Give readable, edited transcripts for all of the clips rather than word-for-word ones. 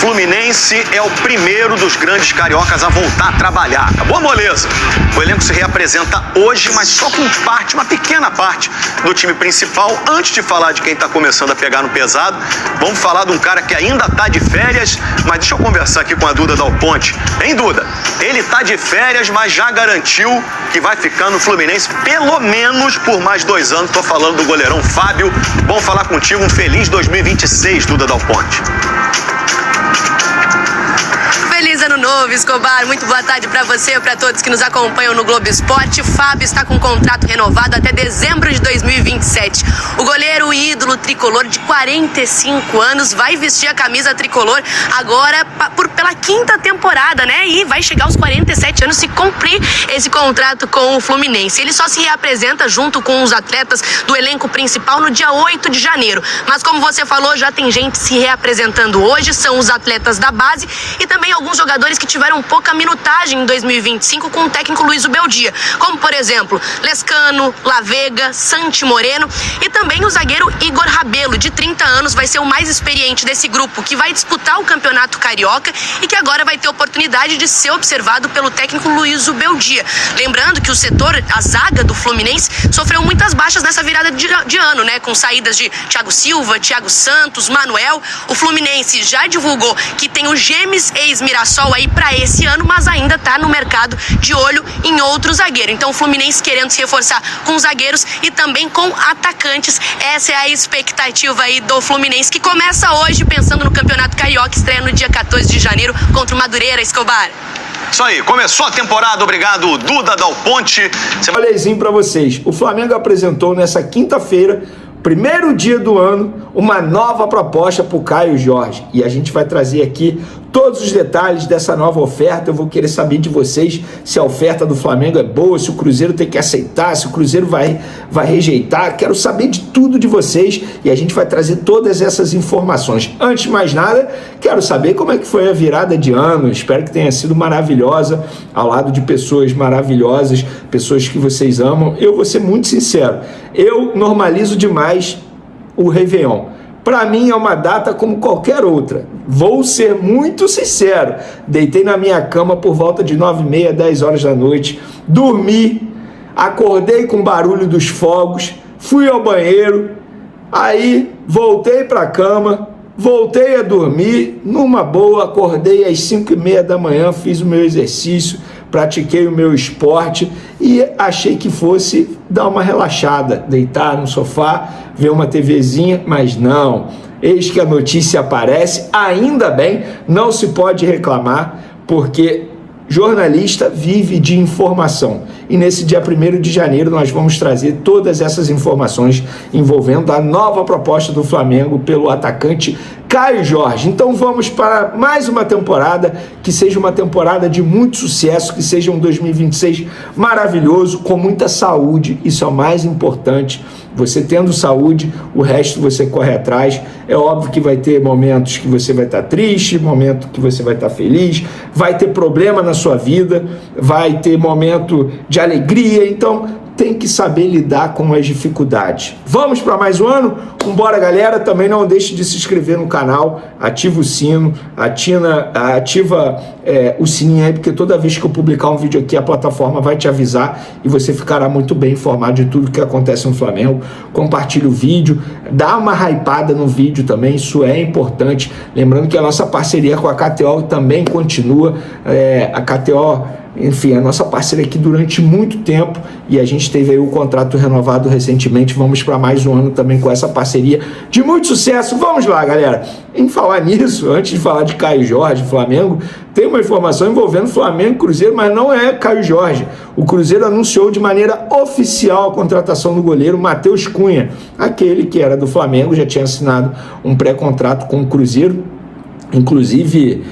Fluminense é o primeiro dos grandes cariocas a voltar a trabalhar. Acabou a moleza. O elenco se reapresenta hoje, mas só com uma pequena parte do time principal. Antes de falar de quem está começando a pegar no pesado, vamos falar de um cara que ainda está de férias, mas deixa eu conversar aqui com a Duda Dal Ponte. Hein, Duda? Ele está de férias, mas já garantiu que vai ficar no Fluminense pelo menos por mais 2 anos. Estou falando do goleirão Fábio. Bom falar contigo. Um feliz 2026, Duda Dal Ponte. Feliz ano novo, Escobar. Muito boa tarde para você e para todos que nos acompanham no Globo Esporte. Fábio está com um contrato renovado até dezembro de 2027. O goleiro ídolo tricolor de 45 anos vai vestir a camisa tricolor agora pela 5ª temporada, né? E vai chegar aos 47 anos se cumprir esse contrato com o Fluminense. Ele só se reapresenta junto com os atletas do elenco principal no dia 8 de janeiro. Mas como você falou, já tem gente se reapresentando hoje, são os atletas da base e também alguns jogadores que tiveram pouca minutagem em 2025 com o técnico Luiz Ubeldia, como por exemplo Lescano, Lavega, Santi Moreno e também o zagueiro Igor Rabelo, de 30 anos, vai ser o mais experiente desse grupo, que vai disputar o Campeonato Carioca e que agora vai ter oportunidade de ser observado pelo técnico Luiz Ubeldia. Lembrando que o setor, a zaga do Fluminense, sofreu muitas baixas nessa virada de ano, né? Com saídas de Thiago Silva, Thiago Santos, Manuel. O Fluminense já divulgou que tem o Gemes ex-Mirassol aí para esse ano, mas ainda está no mercado de olho em outro zagueiro. Então o Fluminense querendo se reforçar com zagueiros e também com atacantes. Essa é a expectativa aí do Fluminense, que começa hoje pensando no Campeonato Carioca, estreia no dia 14 de janeiro contra o Madureira, Escobar. Isso aí, começou a temporada, obrigado, Duda Dal Ponte. Olhazinho para vocês, o Flamengo apresentou nessa quinta-feira, primeiro dia do ano, uma nova proposta para o Caio Jorge. E a gente vai trazer aqui todos os detalhes dessa nova oferta. Eu vou querer saber de vocês se a oferta do Flamengo é boa, se o Cruzeiro tem que aceitar, se o Cruzeiro vai rejeitar. Quero saber de tudo de vocês e a gente vai trazer todas essas informações. Antes de mais nada, quero saber como é que foi a virada de ano. Espero que tenha sido maravilhosa, ao lado de pessoas maravilhosas, pessoas que vocês amam. Eu vou ser muito sincero, eu normalizo demais o Réveillon. Para mim é uma data como qualquer outra. Vou ser muito sincero. Deitei na minha cama por volta de 9h30, 10 horas da noite. Dormi, acordei com o barulho dos fogos, fui ao banheiro, aí voltei para a cama, voltei a dormir, numa boa, acordei às 5h30 da manhã, fiz o meu exercício, pratiquei o meu esporte e achei que fosse dar uma relaxada, deitar no sofá, ver uma TVzinha, mas não. Eis que a notícia aparece, ainda bem, não se pode reclamar, porque jornalista vive de informação. E nesse dia 1º de janeiro nós vamos trazer todas essas informações envolvendo a nova proposta do Flamengo pelo atacante Caio Jorge. Então vamos para mais uma temporada, que seja uma temporada de muito sucesso, que seja um 2026 maravilhoso, com muita saúde. Isso é o mais importante. Você tendo saúde, o resto você corre atrás. É óbvio que vai ter momentos que você vai estar triste, momento que você vai estar feliz, vai ter problema na sua vida, vai ter momento de alegria, então tem que saber lidar com as dificuldades. Vamos para mais um ano? Vambora, galera. Também não deixe de se inscrever no canal, ativa o sino, ativa o sininho aí, porque toda vez que eu publicar um vídeo aqui, a plataforma vai te avisar e você ficará muito bem informado de tudo que acontece no Flamengo. Compartilha o vídeo, dá uma hypada no vídeo também, isso é importante. Lembrando que a nossa parceria com a KTO também continua. A KTO, enfim, a nossa parceira aqui durante muito tempo, e a gente teve aí o contrato renovado recentemente. Vamos para mais um ano também com essa parceria de muito sucesso. Vamos lá, galera. Em falar nisso, antes de falar de Caio Jorge, Flamengo, tem uma informação envolvendo Flamengo e Cruzeiro, mas não é Caio Jorge. O Cruzeiro anunciou de maneira oficial a contratação do goleiro Matheus Cunha, aquele que era do Flamengo, já tinha assinado um pré-contrato com o Cruzeiro. Inclusive,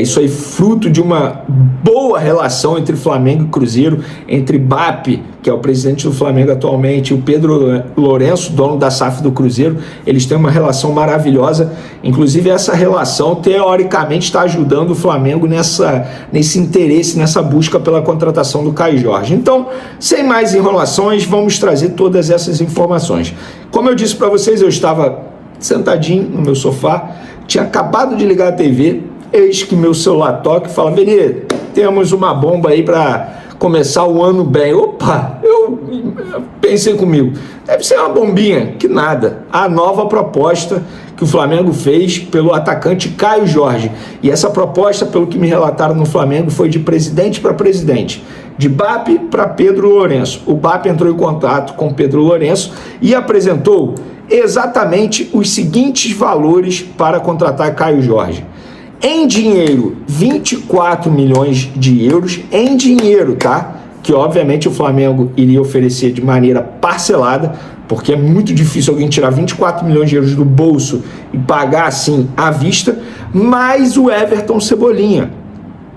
isso aí fruto de uma boa relação entre Flamengo e Cruzeiro, entre BAP, que é o presidente do Flamengo atualmente, e o Pedro Lourenço, dono da SAF do Cruzeiro. Eles têm uma relação maravilhosa. Inclusive, essa relação, teoricamente, está ajudando o Flamengo nesse interesse, nessa busca pela contratação do Caio Jorge. Então, sem mais enrolações, vamos trazer todas essas informações. Como eu disse para vocês, eu estava sentadinho no meu sofá, tinha acabado de ligar a TV, Eis que meu celular toca e fala: Vene, temos uma bomba aí para começar o ano bem. Opa, eu pensei comigo, deve ser uma bombinha, que nada. A nova proposta que o Flamengo fez pelo atacante Caio Jorge. E essa proposta, pelo que me relataram no Flamengo, foi de presidente para presidente, de BAP para Pedro Lourenço. O BAP entrou em contato com Pedro Lourenço e apresentou exatamente os seguintes valores para contratar Caio Jorge. Em dinheiro, 24 milhões de euros, em dinheiro, tá? Que obviamente o Flamengo iria oferecer de maneira parcelada, porque é muito difícil alguém tirar 24 milhões de euros do bolso e pagar assim à vista, mais o Everton Cebolinha,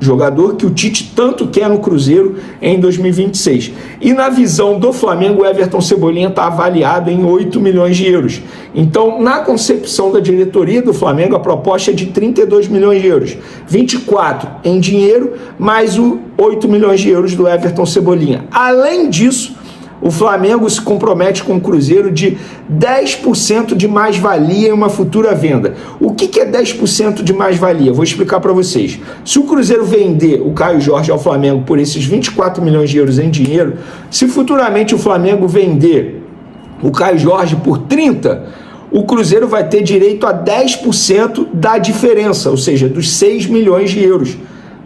jogador que o Tite tanto quer no Cruzeiro em 2026. E na visão do Flamengo, o Everton Cebolinha está avaliado em 8 milhões de euros. Então, na concepção da diretoria do Flamengo, a proposta é de 32 milhões de euros. 24 em dinheiro, mais o 8 milhões de euros do Everton Cebolinha. Além disso, o Flamengo se compromete com o Cruzeiro de 10% de mais-valia em uma futura venda. O que é 10% de mais-valia? Vou explicar para vocês. Se o Cruzeiro vender o Caio Jorge ao Flamengo por esses 24 milhões de euros em dinheiro, se futuramente o Flamengo vender o Caio Jorge por 30, o Cruzeiro vai ter direito a 10% da diferença, ou seja, dos 6 milhões de euros.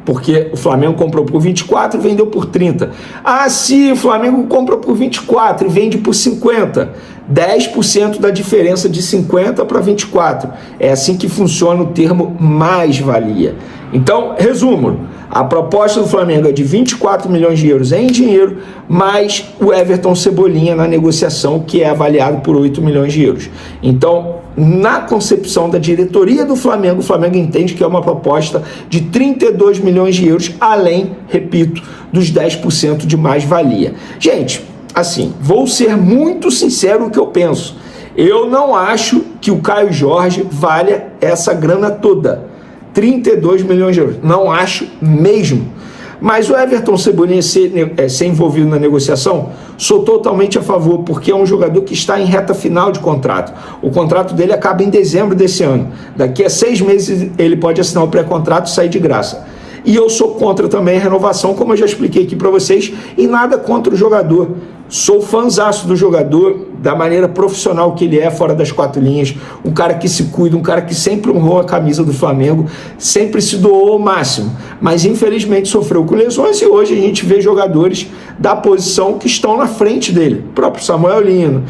Porque o Flamengo comprou por 24 e vendeu por 30. Ah, se o Flamengo compra por 24 e vende por 50, 10% da diferença de 50 para 24. É assim que funciona o termo mais-valia. Então, resumo, a proposta do Flamengo é de 24 milhões de euros em dinheiro, mais o Everton Cebolinha na negociação, que é avaliado por 8 milhões de euros. Então, na concepção da diretoria do Flamengo, o Flamengo entende que é uma proposta de 32 milhões de euros, além, repito, dos 10% de mais-valia. Gente, assim, vou ser muito sincero no que eu penso. Eu não acho que o Caio Jorge valha essa grana toda. 32 milhões de euros. Não acho mesmo. Mas o Everton Cebolinha ser envolvido na negociação, sou totalmente a favor, porque é um jogador que está em reta final de contrato. O contrato dele acaba em dezembro desse ano. Daqui a 6 meses ele pode assinar o pré-contrato e sair de graça. E eu sou contra também a renovação, como eu já expliquei aqui para vocês, e nada contra o jogador. Sou fãzaço do jogador, da maneira profissional que ele é, fora das quatro linhas, um cara que se cuida, um cara que sempre honrou a camisa do Flamengo, sempre se doou ao máximo, mas infelizmente sofreu com lesões e hoje a gente vê jogadores da posição que estão na frente dele, o próprio Samuel Lino,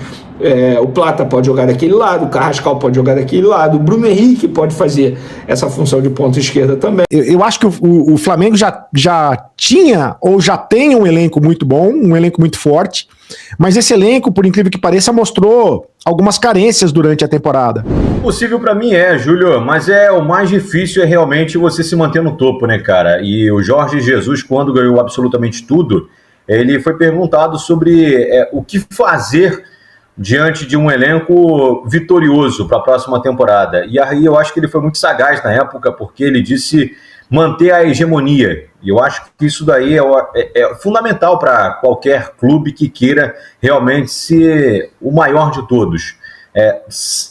o Plata pode jogar daquele lado, o Carrascal pode jogar daquele lado, o Bruno Henrique pode fazer essa função de ponta esquerda também. Eu acho que o Flamengo já tinha ou já tem um elenco muito bom, um elenco muito forte, mas esse elenco, por incrível que pareça, mostrou algumas carências durante a temporada. Possível para mim Júlio, mas o mais difícil é realmente você se manter no topo, né, cara? E o Jorge Jesus, quando ganhou absolutamente tudo, ele foi perguntado sobre o que fazer diante de um elenco vitorioso para a próxima temporada. E aí eu acho que ele foi muito sagaz na época, porque ele disse manter a hegemonia. E eu acho que isso daí é fundamental para qualquer clube que queira realmente ser o maior de todos.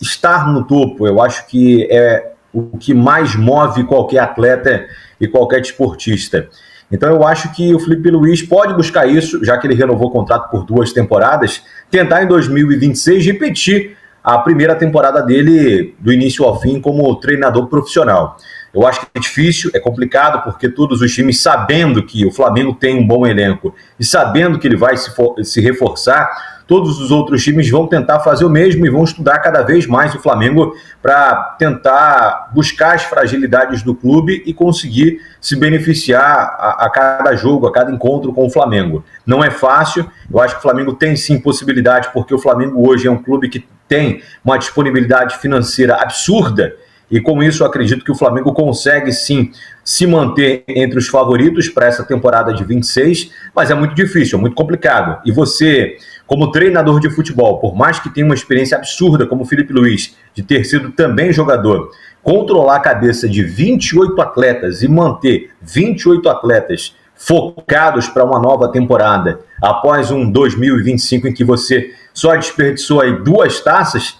Estar no topo, eu acho que é o que mais move qualquer atleta e qualquer desportista. Então eu acho que o Felipe Luiz pode buscar isso, já que ele renovou o contrato por 2 temporadas, tentar em 2026 repetir a primeira temporada dele do início ao fim como treinador profissional. Eu acho que é difícil, é complicado, porque todos os times, sabendo que o Flamengo tem um bom elenco e sabendo que ele vai se reforçar, todos os outros times vão tentar fazer o mesmo e vão estudar cada vez mais o Flamengo para tentar buscar as fragilidades do clube e conseguir se beneficiar a cada jogo, a cada encontro com o Flamengo. Não é fácil, eu acho que o Flamengo tem sim possibilidade, porque o Flamengo hoje é um clube que tem uma disponibilidade financeira absurda, e com isso eu acredito que o Flamengo consegue sim se manter entre os favoritos para essa temporada de 26, mas é muito difícil, é muito complicado. E você, como treinador de futebol, por mais que tenha uma experiência absurda como o Felipe Luiz, de ter sido também jogador, controlar a cabeça de 28 atletas e manter 28 atletas focados para uma nova temporada, após um 2025 em que você só desperdiçou aí 2 taças,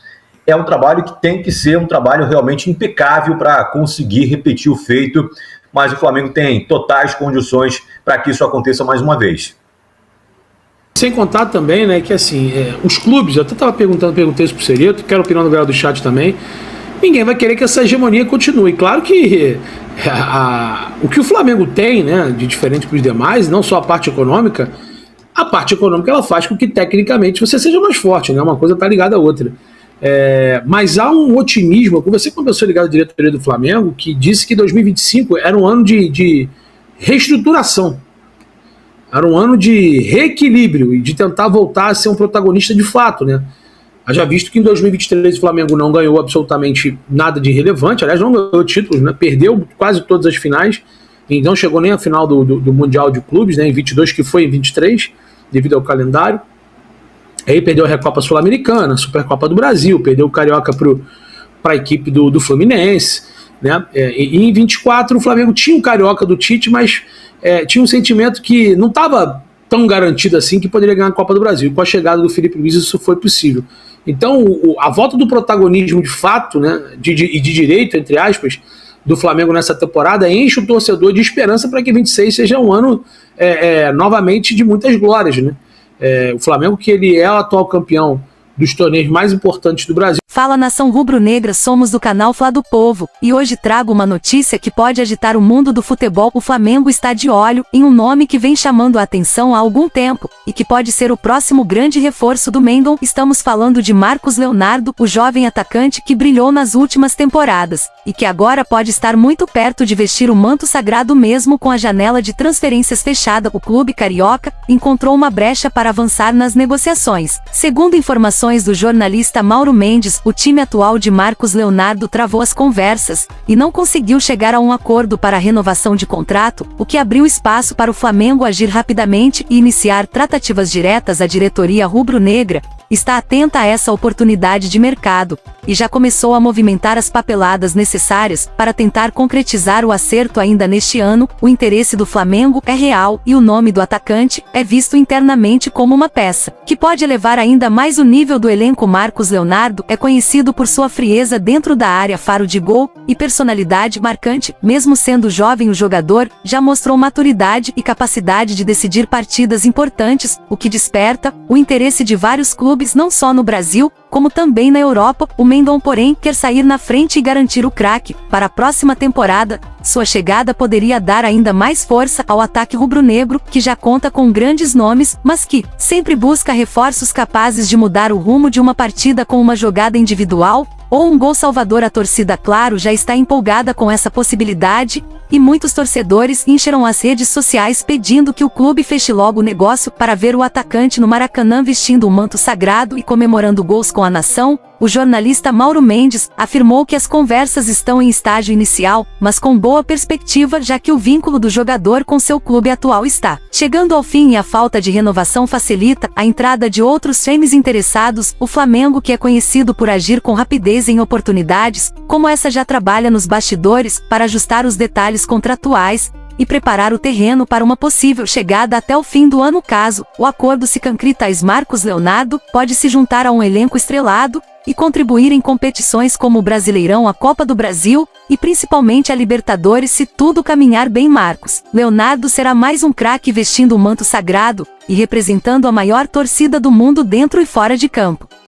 é um trabalho que tem que ser um trabalho realmente impecável para conseguir repetir o feito, mas o Flamengo tem totais condições para que isso aconteça mais uma vez. Sem contar também, né, que assim, os clubes, eu até estava perguntei isso pro Serito, quero a opinião do galera do chat também, ninguém vai querer que essa hegemonia continue. Claro que o que o Flamengo tem, né, de diferente para os demais, não só a parte econômica ela faz com que tecnicamente você seja mais forte, né, uma coisa está ligada à outra. Mas há um otimismo. Eu conversei com uma pessoa ligada à diretoria do Flamengo que disse que 2025 era um ano de reestruturação, era um ano de reequilíbrio e de tentar voltar a ser um protagonista de fato, né? Já visto que em 2023 o Flamengo não ganhou absolutamente nada de relevante, aliás, não ganhou títulos, né? Perdeu quase todas as finais e não chegou nem à final do Mundial de Clubes, né? Em 22, que foi em 23, devido ao calendário. Aí perdeu a Recopa Sul-Americana, a Supercopa do Brasil, perdeu o Carioca para a equipe do Fluminense, né? E em 24 o Flamengo tinha o Carioca do Tite, mas tinha um sentimento que não estava tão garantido assim que poderia ganhar a Copa do Brasil. Com a chegada do Felipe Luiz isso foi possível. Então a volta do protagonismo de fato, né, de direito, entre aspas, do Flamengo nessa temporada enche o torcedor de esperança para que 26 seja um ano novamente de muitas glórias, né? O Flamengo, que ele é o atual campeão dos torneios mais importantes do Brasil. Fala, nação rubro-negra, somos do canal Fla do Povo, e hoje trago uma notícia que pode agitar o mundo do futebol. O Flamengo está de olho em um nome que vem chamando a atenção há algum tempo, e que pode ser o próximo grande reforço do Mengão. Estamos falando de Marcos Leonardo, o jovem atacante que brilhou nas últimas temporadas, e que agora pode estar muito perto de vestir o manto sagrado mesmo com a janela de transferências fechada. O clube carioca encontrou uma brecha para avançar nas negociações. Segundo informações do jornalista Mauro Mendes, o time atual de Marcos Leonardo travou as conversas e não conseguiu chegar a um acordo para a renovação de contrato, o que abriu espaço para o Flamengo agir rapidamente e iniciar tratativas diretas. A diretoria rubro-negra está atenta a essa oportunidade de mercado e já começou a movimentar as papeladas necessárias para tentar concretizar o acerto ainda neste ano. O interesse do Flamengo é real e o nome do atacante é visto internamente como uma peça que pode elevar ainda mais o nível do elenco. Marcos Leonardo é conhecido por sua frieza dentro da área, faro de gol e personalidade marcante. Mesmo sendo jovem, o jogador já mostrou maturidade e capacidade de decidir partidas importantes, o que desperta o interesse de vários clubes, não só no Brasil, como também na Europa. O Mengão, porém, quer sair na frente e garantir o craque para a próxima temporada. Sua chegada poderia dar ainda mais força ao ataque rubro-negro, que já conta com grandes nomes, mas que sempre busca reforços capazes de mudar o rumo de uma partida com uma jogada individual ou um gol salvador. A torcida, claro, já está empolgada com essa possibilidade, e muitos torcedores encheram as redes sociais pedindo que o clube feche logo o negócio para ver o atacante no Maracanã vestindo o manto sagrado e comemorando gols com a nação. O jornalista Mauro Mendes afirmou que as conversas estão em estágio inicial, mas com boa perspectiva, já que o vínculo do jogador com seu clube atual está chegando ao fim e a falta de renovação facilita a entrada de outros times interessados. O Flamengo, que é conhecido por agir com rapidez em oportunidades como essa, já trabalha nos bastidores para ajustar os detalhes contratuais e preparar o terreno para uma possível chegada até o fim do ano. Caso o acordo se concretize, Marcos Leonardo pode se juntar a um elenco estrelado e contribuir em competições como o Brasileirão, a Copa do Brasil e principalmente a Libertadores, se tudo caminhar bem. Marcos Leonardo será mais um craque vestindo o manto sagrado e representando a maior torcida do mundo dentro e fora de campo.